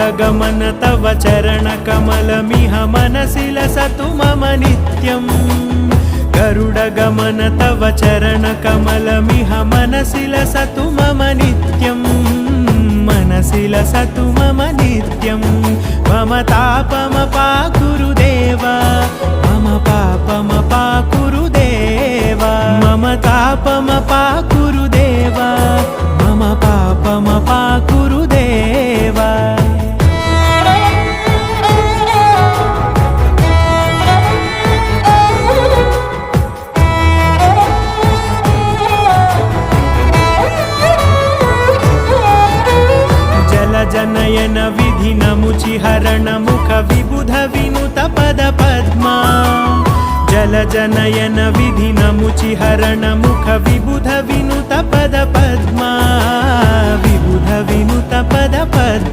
गरुडगमन तव चरणकमलमिह मनसि लसतु मम नित्यम् गरुडगमन तव चरणकमलमिह मनसि लसतु मम नित्यम् मनसि लसतु मम नित्यम् मम तापमपाकुरुदेव मम पापमपाकुरुदेव मम तापमपाकुरुदेव मम पापमपाकुरुदेव जनयन विधिनमुचिहरण मुख विबुध विनुत पद पद्मा जलजनयन विधिनमुचिहरण मुख विबुध विनुत पद पद्मा विबुध विनुत पद पद्मा।